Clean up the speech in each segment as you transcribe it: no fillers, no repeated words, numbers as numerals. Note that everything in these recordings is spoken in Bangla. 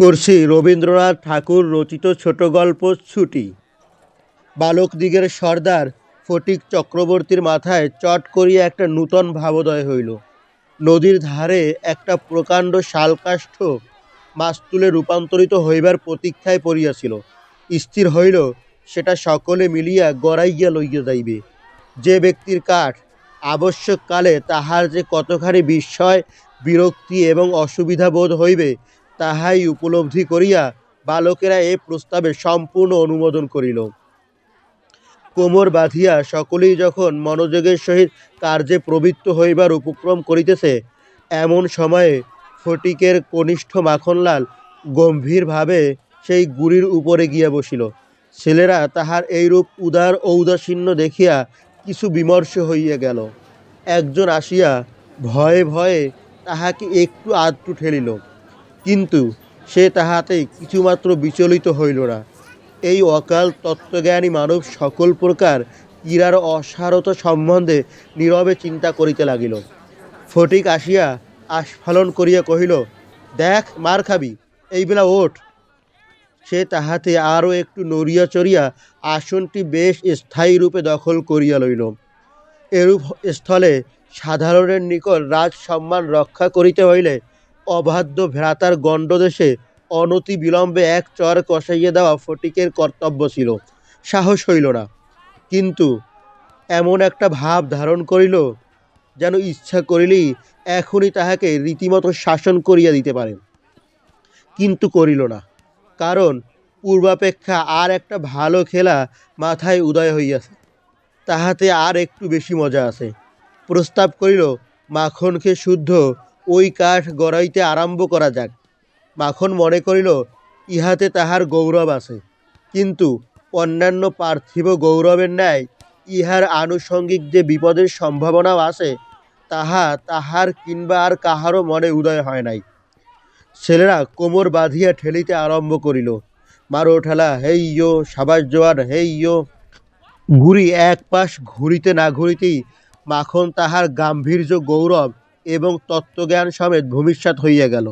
পড়ছি রবীন্দ্রনাথ ঠাকুর রচিত ছোট গল্প ছুটি। বালকদিগের সর্দার ফটিক চক্রবর্তীর মাথায় চট করিয়া একটা নূতন ভাবোদয় হইল। নদীর ধারে একটা প্রকাণ্ড শালকাষ্ঠ মাস্তুলে রূপান্তরিত হইবার প্রতীক্ষায় পড়িয়াছিল। স্থির হইল সেটা সকলে মিলিয়া গড়াইয়া লইয়া যাইবে। যে ব্যক্তির কাঠ আবশ্যককালে তাহার যে কতখানি বিস্ময়, বিরক্তি এবং অসুবিধা বোধ হইবে তাহাই উপলব্ধি করিয়া বালকেরা এ প্রস্তাবে সম্পূর্ণ অনুমোদন করিল। কোমর বাঁধিয়া সকলেই যখন মনোযোগের সহিত কার্যে প্রবৃত্ত হইবার উপক্রম করিতেছে, এমন সময়ে ফটিকের কনিষ্ঠ মাখনলাল গম্ভীরভাবে সেই গুড়ির উপরে গিয়া বসিল। ছেলেরা তাহার এইরূপ উদার ঔদাসীন্য দেখিয়া কিছু বিমর্ষ হইয়া গেল। একজন আসিয়া ভয়ে ভয়ে তাহাকে একটু আধটু ঠেলিল, কিন্তু সে তাহাতে কিছুমাত্র বিচলিত হইল না। এই অকাল তত্ত্বজ্ঞানী মানব সকল প্রকার ক্রীড়ার অসারতা সম্বন্ধে নীরবে চিন্তা করিতে লাগিল। ফটিক আসিয়া আস্ফালন করিয়া কহিল, দেখ মার খাবি, এইবেলা ওঠ। সে তাহাতে আরও একটু নড়িয়া চড়িয়া আসনটি বেশ স্থায়ীরূপে দখল করিয়া লইল। এরূপ স্থলে সাধারণের নিকট রাজ সম্মান রক্ষা করিতে হইলে অবাধ্য ভ্রাতার গণ্ডদেশে অনতি বিলম্বে এক চর কষাইয়া দেওয়া ফটিকের কর্তব্য ছিল। সাহস হইল না, কিন্তু এমন একটা ভাব ধারণ করিল যেন ইচ্ছা করিলেই এখনই তাহাকে রীতিমতো শাসন করিয়া দিতে পারে। কিন্তু করিল না, কারণ পূর্বাপেক্ষা আর একটা ভালো খেলা মাথায় উদয় হইয়াছে, তাহাতে আর একটু বেশি মজা আছে। প্রস্তাব করিল, মাখনকে শুদ্ধ ওই কাঠ গড়াইতে আরম্ভ করা যাক। মাখন মনে করিল ইহাতে তাহার গৌরব আছে, কিন্তু অন্যান্য পার্থিব গৌরবের ন্যায় ইহার আনুষঙ্গিক যে বিপদের সম্ভাবনাও আছে তাহা তাহার কিংবা আর কাহারও মনে উদয় হয় নাই। ছেলেরা কোমর বাঁধিয়া ঠেলিতে আরম্ভ করিল, মারো ঠেলা, হেই ইয়ো, সাবাস জোয়ান, হেই ইয়ো। গুড়ি এক পাশ ঘুরিতে না ঘুরিতেই মাখন তাহার গাম্ভীর্য, গৌরব এবং তত্ত্বজ্ঞান সমেত ভূমিষ্যাৎ হইয়া গেল।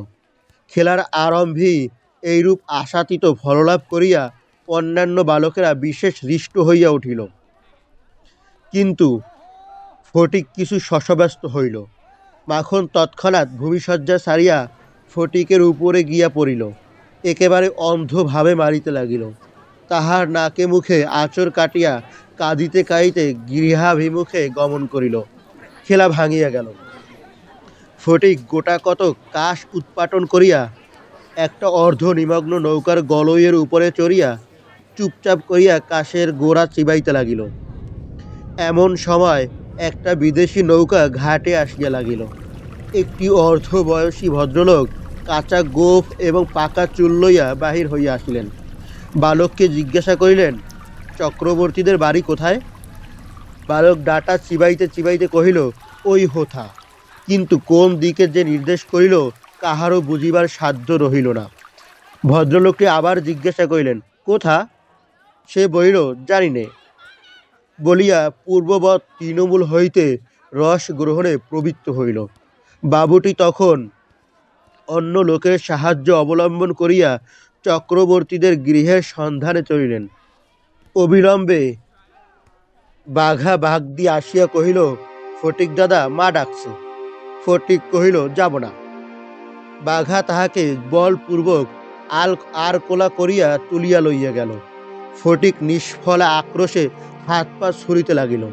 খেলার আরম্ভেই এইরূপ আশাতীত ফললাভ করিয়া অন্যান্য বালকেরা বিশেষ হৃষ্ট হইয়া উঠিল। কিন্তু ফটিক কিছু শশব্যস্ত হইল। মাখন তৎক্ষণাৎ ভূমিশয্যা ছাড়িয়া ফটিকের উপরে গিয়া পড়িল, একেবারে অন্ধভাবে মারিতে লাগিল। তাহার নাকে মুখে আঁচড় কাটিয়া কাঁদিতে কাঁদিতে গৃহাভিমুখে গমন করিল। খেলা ভাঙিয়া গেল। ফটিক গোটা কতক কাশ উৎপাটন করিয়া একটা অর্ধ নিমগ্ন নৌকার গলইয়ের উপরে চড়িয়া চুপচাপ করিয়া কাশের গোড়া চিবাইতে লাগিল। এমন সময় একটা বিদেশি নৌকা ঘাটে আসিয়া লাগিল। একটি অর্ধবয়সী ভদ্রলোক কাঁচা গোঁফ এবং পাকা চুল লইয়া বাহির হইয়া আসিলেন। বালককে জিজ্ঞাসা করিলেন, চক্রবর্তীদের বাড়ি কোথায়? বালক ডাটা চিবাইতে চিবাইতে কহিল, ওই হোথা। কিন্তু কোন দিকে যে নির্দেশ করিল কাহারও বুঝিবার সাধ্য রহিল না। ভদ্রলোকটি আবার জিজ্ঞাসা করিলেন, কোথা? সে বলিল, জানি নে, বলিয়া পূর্ববৎ তৃণমূল হইতে রস গ্রহণে প্রবৃত্ত হইল। বাবুটি তখন অন্য লোকের সাহায্য অবলম্বন করিয়া চক্রবর্তীদের গৃহের সন্ধানে চলিলেন। অবিলম্বে বাঘা বাগদি আসিয়া কহিল, ফটিক দাদা, মা ডাকছে। ফটিক কহিল, যাব না। বাঘা তাহাকে বলপূর্বক আর কোলা করিয়া তুলিয়া লইয়া গেল। ফটিক নিষ্ফলা আক্রোশে হাত পা ছুড়িতে লাগিল।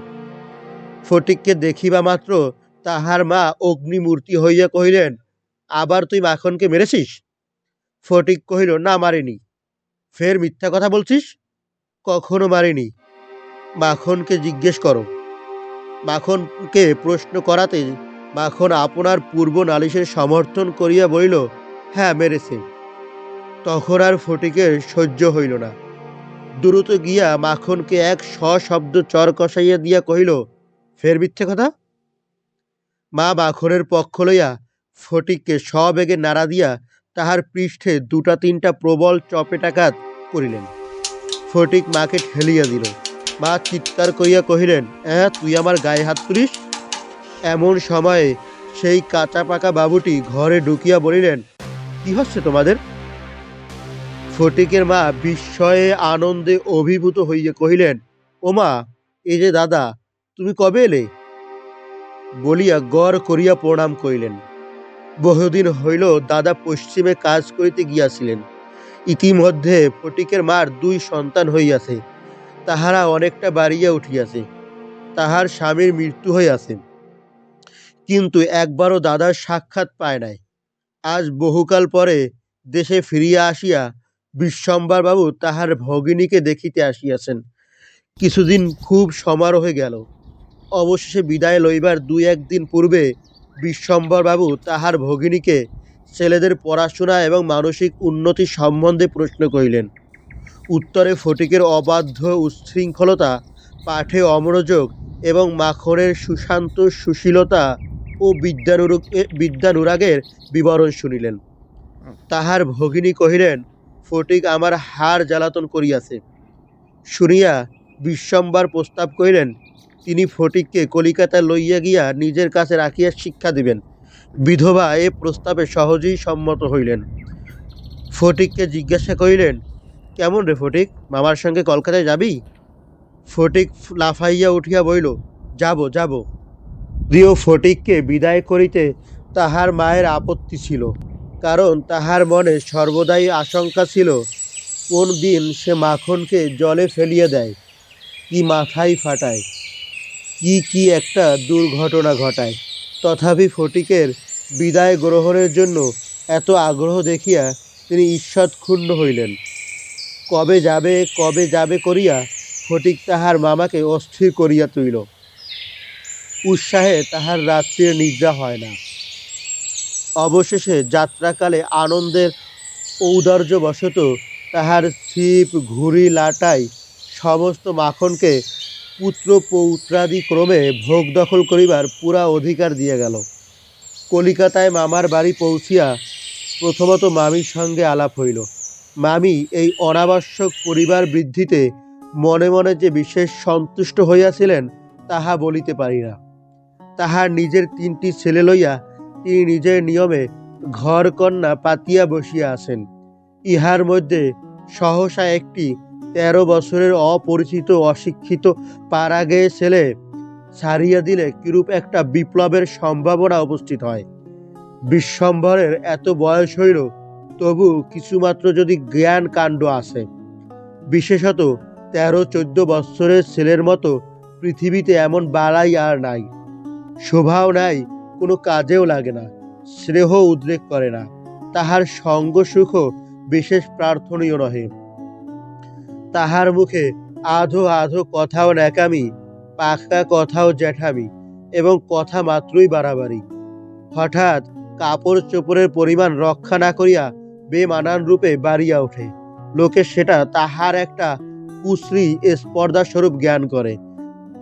ফটিককে দেখিবা মাত্র তাহার মা অগ্নিমূর্তি হইয়া কহিলেন, আবার তুই মাখনকে মেরেছিস? ফটিক কহিল, না, মারিনি। ফের মিথ্যা কথা বলছিস? কখনো মারিনি। মাখনকে জিজ্ঞেস করো। মাখনকে প্রশ্ন করাতে মাখন আপনার পূর্ব নালিশের সমর্থন করিয়া বলিল, হ্যাঁ, মেরেছে। তখন আর ফটিকের সহ্য হইল না। দ্রুত গিয়া মাখনকে এক সশব্দ চর কষাইয়া দিয়া কহিল, ফের মিথ্যে কথা। মা মাখনের পক্ষ লইয়া ফটিককে সবেগে নাড়া দিয়া তাহার পৃষ্ঠে দুটা তিনটা প্রবল চপেটাঘাত করিলেন। ফটিক মাকে ঠেলিয়া দিল। মা চিৎকার করিয়া কহিলেন, তুই আমার গায়ে হাত তুলিস? এমন সময়ে সেই কাঁচা পাকা বাবুটি ঘরে ঢুকিয়া বলিলেন, কি হচ্ছে তোমাদের? ফটিকের মা বিস্ময়ে আনন্দে অভিভূত হইয়া কহিলেন, ওমা, এ যে দাদা, তুমি কবে এলে? বলিয়া গড় করিয়া প্রণাম করিলেন। বহুদিন হইল দাদা পশ্চিমে কাজ করিতে গিয়াছিলেন। ইতিমধ্যে ফটিকের মার 2 সন্তান হইয়াছে, তাহারা অনেকটা বাড়িয়া উঠিয়াছে। তাহার স্বামীর মৃত্যু হইয়াছে, কিন্তু একবারও দাদার সাক্ষাৎ পায় নাই। আজ বহুকাল পরে দেশে ফিরিয়া আসিয়া বিশ্বম্বরবাবু তাহার ভগিনীকে দেখিতে আসিয়াছেন। কিছুদিন খুব সমারোহে গেল। অবশেষে বিদায় লইবার 2-1 দিন পূর্বে বিশ্বম্বরবাবু তাহার ভগিনীকে ছেলেদের পড়াশোনা এবং মানসিক উন্নতি সম্বন্ধে প্রশ্ন করিলেন। উত্তরে ফটিকের অবাধ্য উচ্ছৃঙ্খলতা, পাঠে অমনোযোগ এবং মাখনের সুশান্ত সুশীলতা ও বিদ্যানুরাগের বিবরণ শুনিলেন। তাহার ভগিনী কহিলেন, ফটিক আমার হাড় জ্বালাতন করিয়াছে। শুনিয়া বিশ্বম্বর প্রস্তাব করিলেন, তিনি ফটিককে কলিকাতায় লইয়া গিয়া নিজের কাছে রাখিয়া শিক্ষা দিবেন। বিধবা এ প্রস্তাবে সহজেই সম্মত হইলেন। ফটিককে জিজ্ঞাসা করিলেন, কেমন রে ফটিক, মামার সঙ্গে কলকাতায় যাবি? ফটিক লাফাইয়া উঠিয়া বলিল, যাব যাব। প্রিয় ফটিককে বিদায় করিতে তাহার মায়ের আপত্তি ছিল, কারণ তাহার মনে সর্বদাই আশঙ্কা ছিল কোন দিন সে মাখনকে জলে ফেলিয়া দেয়, কি মাথাই ফাটায়, কি একটা দুর্ঘটনা ঘটায়। তথাপি ফটিকের বিদায় গ্রহণের জন্য এত আগ্রহ দেখিয়া তিনি ঈষৎ ক্ষুণ্ণ হইলেন। কবে যাবে করিয়া ফটিক তাহার মামাকে অস্থির করিয়া তুলিল। উৎসাহে তাহার রাত্রির নিদ্রা হয় না। অবশেষে যাত্রাকালে আনন্দের ঔদার্যবশত তাহার ছিপ ঘুড়ি লাটাই সমস্ত মাখনকে পুত্র পৌত্রাদি ক্রমে ভোগ দখল করিবার পুরা অধিকার দিয়া গেল। কলিকাতায় মামার বাড়ি পৌঁছিয়া প্রথমত মামির সঙ্গে আলাপ হইল। মামি এই অনাবশ্যক পরিবার বৃদ্ধিতে মনে মনে যে বিশেষ সন্তুষ্ট হইয়াছিলেন তাহা বলিতে পারি না। তাহার নিজের 3টি ছেলে লইয়া তিনি নিজের নিয়মে ঘরকন্না পাতিয়া বসিয়া আছেন। ইহার মধ্যে সহসা একটি 13 বছরের অপরিচিত অশিক্ষিত পাড়াগেঁয়ে ছেলে ছাড়িয়া দিলে কিরূপ একটা বিপ্লবের সম্ভাবনা উপস্থিত হয়। বিশ্বম্ভরের এত বয়স হইল, তবু কিছুমাত্র যদি জ্ঞান কাণ্ড আসে, বিশেষত 13-14 বৎসরের ছেলের মতো পৃথিবীতে এমন বাড়াই আর নাই। শোভাও নাই, কোনো কাজেও লাগে না, স্নেহ উদ্রেক করে না, তাহার সঙ্গ সুখও বিশেষ প্রার্থনীয় নহে। তাহার মুখে আধো আধো কথাও ন্যাকামি, পাকা কথাও জ্যাঠামি, এবং কথা মাত্রই বাড়াবাড়ি। হঠাৎ কাপড় চোপড়ের পরিমাণ রক্ষা না করিয়া বেমানান রূপে বাড়িয়া ওঠে। লোকে সেটা তাহার একটা কুশ্রী স্পর্ধাস্বরূপ জ্ঞান করে।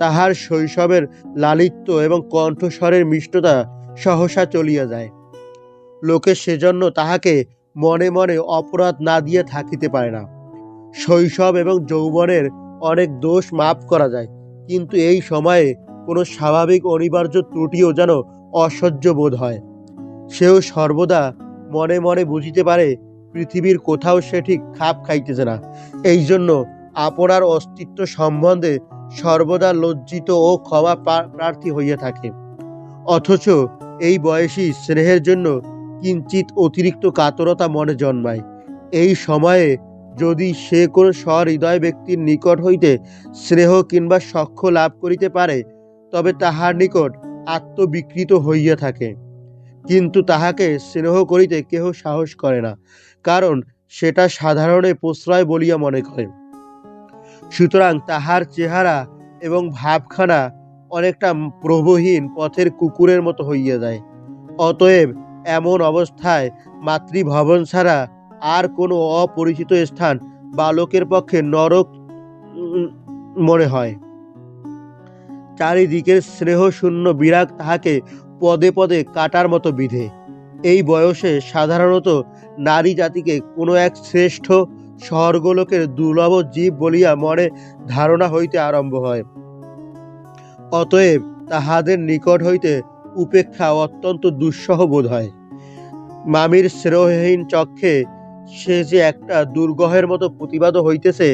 তাহার শৈশবের লালিত্য এবং কণ্ঠস্বরের মিষ্টতা সহসা চলিয়া যায়। লোকে সেজন্য তাহাকে মনে মনে অপরাধ না দিয়ে থাকিতে পারে না। শৈশব এবং যৌবনের অনেক দোষ মাপ করা যায়, কিন্তু এই সময়ে কোনো স্বাভাবিক অনিবার্য ত্রুটিও যেন অসহ্য বোধ হয়। সেও সর্বদা মনে মনে বুঝিতে পারে পৃথিবীর কোথাও সে ঠিক খাপ খাইতেছে না। এই জন্য আপনার অস্তিত্ব সম্বন্ধে সর্বদা লজ্জিত ও ক্ষমা প্রার্থী হইয়া থাকে। অথচ এই বয়সী স্নেহের জন্য কিঞ্চিত অতিরিক্ত কাতরতা মনে জন্মায়। এই সময়ে যদি সে কোনো সহৃদয় ব্যক্তির নিকট হইতে স্নেহ কিংবা সখ্য লাভ করিতে পারে, তবে তাহার নিকট আত্মবিকৃত হইয়া থাকে। কিন্তু তাহাকে স্নেহ করিতে কেহ সাহস করে না, কারণ সেটা সাধারণে প্রশ্রয় বলিয়া মনে করে। সুতরাং তাহার চেহারা এবং ভাবখানা অনেকটা প্রভুহীন পথের কুকুরের মতো হইয়া যায়। অতএব এমন অবস্থায় মাতৃভবন ছাড়া আর কোনো অপরিচিত স্থান বালকের পক্ষে নরক মনে হয়। চারিদিকের স্নেহশূন্য বিরাগ তাহাকে পদে পদে কাটার মতো বিধে। এই বয়সে সাধারণত নারী জাতিকে কোনো এক শ্রেষ্ঠ স্বর্গলোকের দুর্লভ জীব বলিয়া মনে ধারণা হইতে আরম্ভ হয়। অতএব তাহাদের নিকট হইতে উপেক্ষা অত্যন্ত দুঃসহ বোধ হয়। মামির স্নেহহীন চক্ষে সে যে একটা দুর্গহের মতো প্রতিবাদ হইতেছে,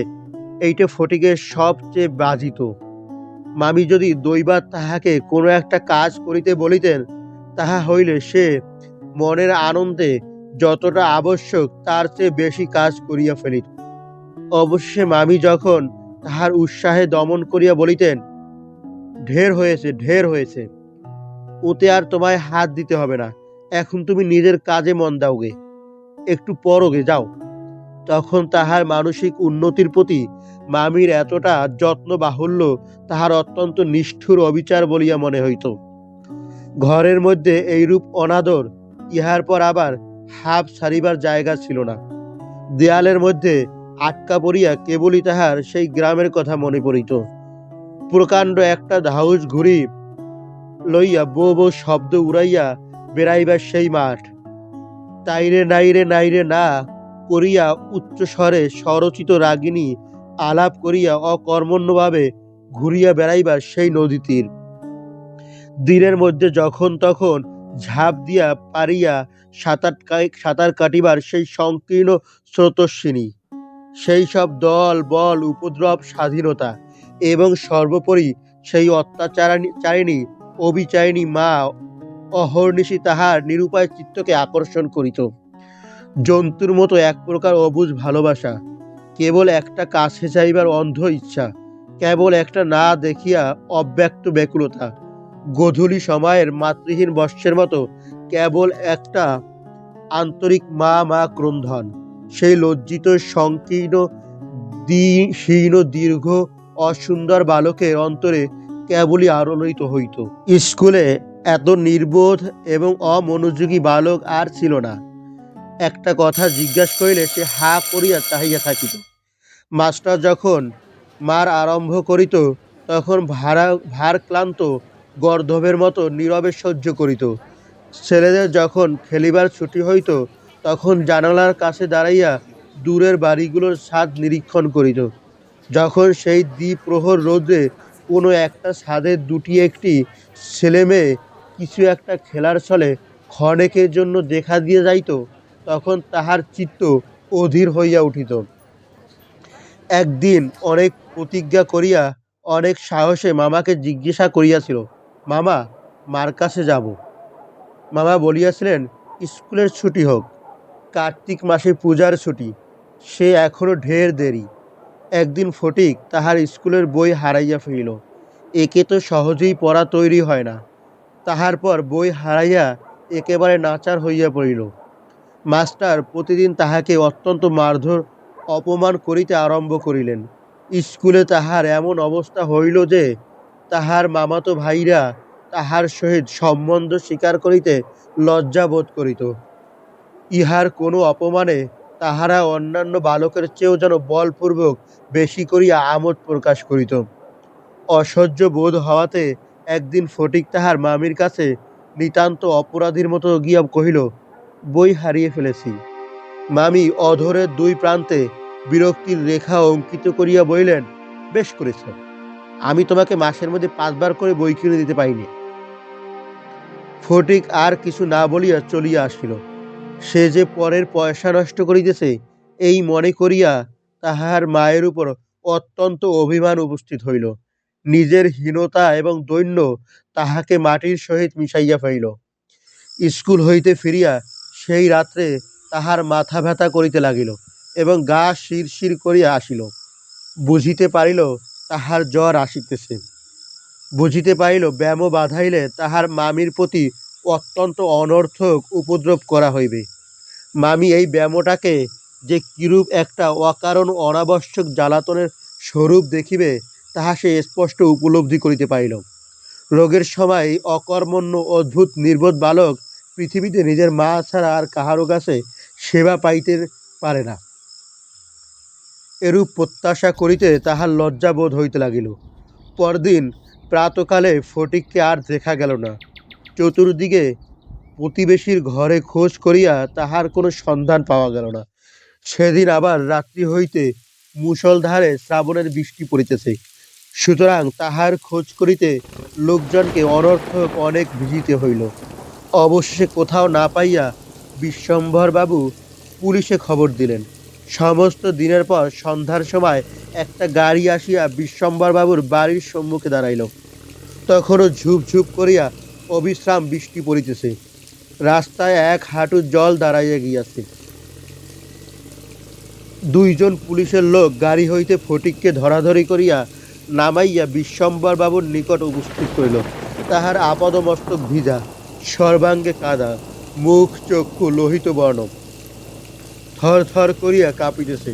এইটা ফটিকের সবচেয়ে বাজিত। মামি যদি দৈবাৎ তাহাকে কোনো একটা কাজ করিতে বলিতেন, তাহা হইলে সে মনের আনন্দে যতটা আবশ্যক তার চেয়ে বেশি কাজ করিয়া ফেলিত। অবশেষে মামি যখন তাহার উৎসাহে দমন করিয়া বলিতেন, ঢের হয়েছে, ঢের হয়েছে, ওতে আর তোমায় হাত দিতে হবে না, এখন তুমি নিজের কাজে মন দাওগে, একটু পরগে যাও, তখন তাহার মানসিক উন্নতির প্রতি মামির এতটা যত্ন বাহুল্য তাহার অত্যন্ত নিষ্ঠুর অবিচার বলিয়া মনে হইত। ঘরের মধ্যে এইরূপ অনাদর ইহার পর আবার হাঁপ ছাড়িবার জায়গা ছিল না। দেয়ালের মধ্যে আটকা পড়িয়া কেবলই তাহার সেই গ্রামের কথা মনে পড়িত। প্রকাণ্ড একটা ধাউস ঘুড়ি লইয়া বো বো শব্দ উড়াইয়া বেড়াইবার সেই মাঠ, তাইরে নাইরে নাইরে না করিয়া উচ্চস্বরে স্বরচিত রাগিনী আলাপ করিয়া অকর্মণ্যভাবে ঘুরিয়া বেড়াইবার সেই নদী তীর, দিনের মধ্যে যখন তখন ঝাঁপ দিয়া পারিয়া সাঁতার কাটিবার সেই সংকীর্ণ স্রোতস্বিনী, সেই সব দল বল উপদ্রব স্বাধীনতা, এবং সর্বোপরি সেই অত্যাচারিণী অবিচারিণী মা অহর্নিশি তাহার নিরুপায় চিত্তকে আকর্ষণ করিত। জন্তুর মতো এক প্রকার অবুঝ ভালোবাসা, কেবল একটা কাছে যাইবার অন্ধ ইচ্ছা, কেবল একটা না দেখিয়া অব্যক্ত ব্যাকুলতা, গোধূলি সময়ের মাতৃহীন বৎসের মতো কেবল একটা আন্তরিক মা মা ক্রন্দন, সেই লজ্জিত সংকীর্ণ শীর্ণ দীর্ঘ অসুন্দর বালকের অন্তরে কেবলই আলোড়িত হইত। স্কুলে এত নির্বোধ এবং অমনোযোগী বালক আর ছিল না। একটা কথা জিজ্ঞাসা করিলে সে হা করিয়া চাহিয়া থাকিত। মাস্টার যখন মার আরম্ভ করিত, তখন ভারক্লান্ত গর্দভের মতো নীরবে সহ্য করিত। ছেলেদের যখন খেলিবার ছুটি হইত, তখন জানালার কাছে দাঁড়াইয়া দূরের বাড়িগুলোর ছাদ নিরীক্ষণ করিত। যখন সেই দ্বিপ্রহর রৌদ্রে কোনো একটা ছাদের দুটি একটি ছেলেমেয়ে কিছু একটা খেলার ছলে ক্ষণেকের জন্য দেখা দিয়ে যাইত, তখন তাহার চিত্ত অধীর হইয়া উঠিত। একদিন অনেক প্রতিজ্ঞা করিয়া অনেক সাহসে মামাকে জিজ্ঞাসা করিয়াছিল, মামা, মার কাছে যাব। মামা বলিয়াছিলেন, স্কুলের ছুটি হোক, কার্তিক মাসে পূজার ছুটি, সে এখনো ঢের দেরি। একদিন ফটিক তাহার স্কুলের বই হারাইয়া ফেলিল। একে তো সহজেই পড়া তৈরি হয় না, তাহার পর বই হারাইয়া একেবারে নাচার হইয়া পড়িল। মাস্টার প্রতিদিন তাহাকে অত্যন্ত মারধর অপমান করিতে আরম্ভ করিলেন। স্কুলে তাহার এমন অবস্থা হইল যে তাহার মামাতো ভাইরা তাহার সহিত সম্বন্ধ স্বীকার করিতে লজ্জা বোধ করিত। ইহার কোনো অপমানে তাহারা অন্যান্য বালকের চেয়েও যেন বলপূর্বক বেশি করিয়া আমোদ প্রকাশ করিত। অসহ্য বোধ হওয়াতে একদিন ফটিক তাহার মামির কাছে নিতান্ত অপরাধীর মতো গিয়া কহিল, বই হারিয়ে ফেলেছি। মামি অধরের দুই প্রান্তে বিরক্তির রেখা অঙ্কিত করিয়া বলিলেন, বেশ করেছ, আমি তোমাকে মাসের মধ্যে 5 বার করে বই কিনে দিতে পারিনি। ফটিক আর কিছু না বলিয়া চলিয়া আসিল। সে যে পরের পয়সা নষ্ট করিতেছে এই মনে করিয়া তাহার মায়ের উপর অত্যন্ত অভিমান উপস্থিত হইল। নিজের হীনতা এবং দৈন্য তাহাকে মাটির সহিত মিশাইয়া ফেলিল। স্কুল হইতে ফিরিয়া সেই রাত্রে তাহার মাথা ব্যথা করিতে লাগিল এবং গা শিরশির করিয়া আসিল। বুঝিতে পারিল তাহার জ্বর আসিতেছে। বুঝিতে পারিল ব্যামো বাঁধাইলে তাহার মামির প্রতি অত্যন্ত অনর্থক উপদ্রব করা হইবে। মামি এই ব্যামোটাকে যে কিরূপ একটা অকারণ অনাবশ্যক জ্বালাতনের স্বরূপ দেখিবে, তাহা সে স্পষ্ট উপলব্ধি করিতে পারিল। রোগের সময় অকর্মণ্য অদ্ভুত নির্বোধ বালক পৃথিবীতে নিজের মা ছাড়া আর কাহারও কাছে সেবা পাইতে পারে না, এরূপ প্রত্যাশা করিতে তাহার লজ্জা বোধ হইতে লাগিল। পরদিন প্রাতকালে ফটিককে আর দেখা গেল না। চতুর্দিকে প্রতিবেশীর ঘরে খোঁজ করিয়া তাহার কোনো সন্ধান পাওয়া গেল না। সেদিন আবার রাত্রি হইতে মুষলধারে শ্রাবণের বৃষ্টি পড়িতেছে, সুতরাং তাহার খোঁজ করিতে লোকজনকে অনর্থক অনেক ভিজিতে হইল। অবশেষে কোথাও না পাইয়া বিশ্বম্ভরবাবু পুলিশে খবর দিলেন। সমস্ত দিনের পর সন্ধ্যার সময় একটা গাড়ি আসিয়া বিশ্বম্বরবাবুর বাড়ির সম্মুখে দাঁড়াইল। তখনও ঝুপ করিয়া অবিশ্রাম বৃষ্টি পড়িতেছে। রাস্তায় এক হাঁটু জল দাঁড়াইয়া গিয়াছে। দুইজন পুলিশের লোক গাড়ি হইতে ফটিককে ধরাধরি করিয়া নামাইয়া বিশ্বম্বরবাবুর নিকট উপস্থিত করিল। তাহার আপাদমস্তক ভিজা, সর্বাঙ্গে কাদা, মুখ চক্ষু লোহিত বর্ণ, থর করিয়া কাঁপিতেছে।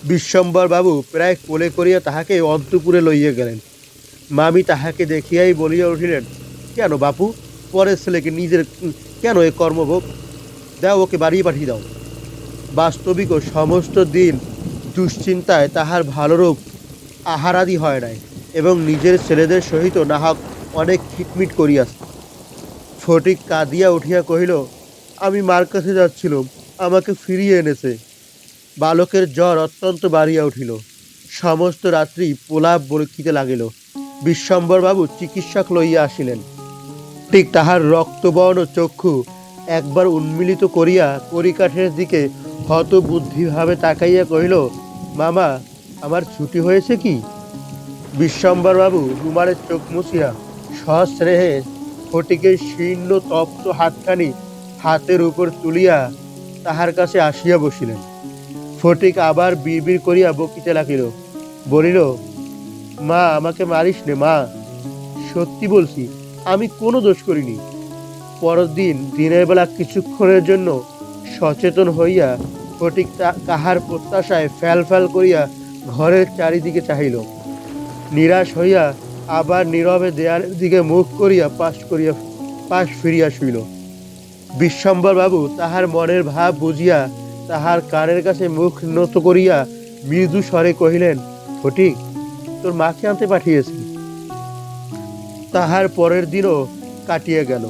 বিশ্বম্বরবাবু প্রায় কোলে করিয়া তাহাকে অন্তঃপুরে লইয়া গেলেন। মামি তাহাকে দেখিয়াই বলিয়া উঠিলেন, কেন বাপু, পরের ছেলেকে নিজের কেন এ কর্মভোগ? দাও, ওকে বাড়ি পাঠিয়ে দাও। বাস্তবিকও সমস্ত দিন দুশ্চিন্তায় তাহার ভালোরূপ আহারাদি হয় নাই, এবং নিজের ছেলেদের সহিত নাহক অনেক খিটমিট করিয়াছে। ফটিক কাঁদিয়া উঠিয়া কহিল, আমি মার কাছে যাচ্ছিলাম, আমাকে ফিরিয়ে এনেছে। বালকের জ্বর অত্যন্ত বাড়িয়া উঠিল। সমস্ত রাত্রি প্রলাপ বলিতে লাগিল। বিশ্বম্বরবাবু চিকিৎসক লইয়া আসিলেন। ঠিক তাহার রক্তবর্ণ চক্ষু একবার উন্মিলিত করিয়া কড়িকাঠের দিকে হতবুদ্ধিভাবে তাকাইয়া কহিল, মামা, আমার ছুটি হয়েছে কি? বিশ্বম্বরবাবু রুমালের চোখ মুছিয়া সস্নেহে ফটিকের শীর্ণ তপ্ত হাতখানি হাতের উপর তুলিয়া তাহার কাছে আসিয়া বসিলেন। ফটিক আবার বিড়বিড় করিয়া বকিতে লাগিল, বলিল, মা, আমাকে মারিস নে মা, সত্যি বলছি, আমি কোনো দোষ করিনি। পরদিন দিনের বেলা কিছুক্ষণের জন্য সচেতন হইয়া ফটিক কাহার প্রত্যাশায় ফ্যাল করিয়া ঘরের চারিদিকে চাহিল। নিরাশ হইয়া আবার নীরবে দেয়ালের দিকে মুখ করিয়া পাশ ফিরিয়া শুইল। বিশ্বম্বরবাবু তাহার মনের ভাব বুঝিয়া তাহার কানের কাছে মুখ নত করিয়া মৃদু স্বরে কহিলেন, ফটিক, তোর মাকে আনতে পাঠিয়েছি। তাহার পরের দিনও কাটিয়া গেল।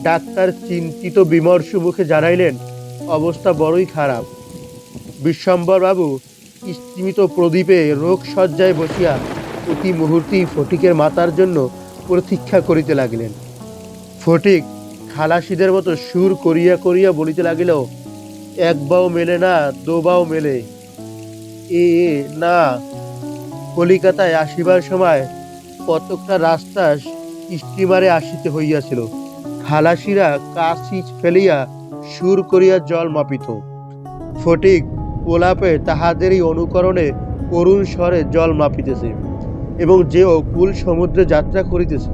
ডাক্তার চিন্তিত বিমর্ষ মুখে জানাইলেন, অবস্থা বড়ই খারাপ। বিশ্বম্বরবাবু স্তিমিত প্রদীপে রোগশয্যায় বসিয়া প্রতি মুহূর্তেই ফটিকের মাতার জন্য প্রতীক্ষা করিতে লাগিলেন। ফটিক খালাসিদের মতো সুর করিয়া বলিতে লাগিল, এক বাও মেলে না, দো বাও মেলে, এ না। কলিকাতায় আসিবার সময় কতকটা রাস্তা স্টিমারে আসিতে হইয়াছিল। খালাসিরা কাশি ফেলিয়া সুর করিয়া জল মাপিত। ফটিক প্রলাপে তাহাদেরই অনুকরণে করুণ স্বরে জল মাপিতেছে, এবং যেও কুল সমুদ্রে যাত্রা করিতেছে।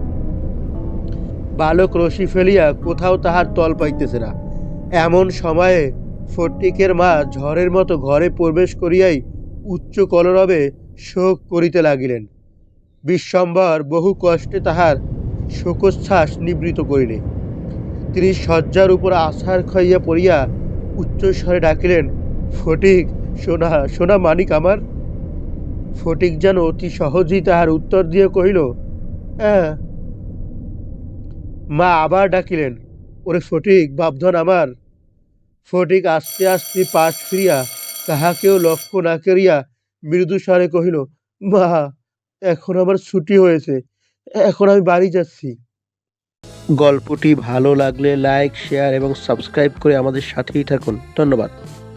বালক রশি ফেলিয়া কোথাও তাহার তল পাইতেছে না। এমন সময়ে ফটিকের মা ঝড়ের মতো ঘরে প্রবেশ করিয়াই উচ্চ কলরবে শোক করিতে লাগিলেন। বিশ্বম্বর বহু কষ্টে তাহার শোকোচ্ছ্বাস নিবৃত করিলে। তিনি শয্যার উপর আছাড় খাইয়া পড়িয়া উচ্চস্বরে ডাকিলেন, ফটিক, সোনা, সোনা মানিক আমার। ফটিক যেন অতি সহজেই তাহার উত্তর দিয়ে কহিল, হ্যাঁ। মা আবার ডাকিলেন, ওরে ফটিক, বাপধন আমার। ফটিক আস্তে আস্তে পাশ ফিরিয়া তাহাকেও লক্ষ্য না করিয়া মৃদু স্বরে কহিল, মা, এখন আমার ছুটি হয়েছে, এখন আমি বাড়ি যাচ্ছি। গল্পটি ভালো লাগলে লাইক, শেয়ার এবং সাবস্ক্রাইব করে আমাদের সাথেই থাকুন। ধন্যবাদ।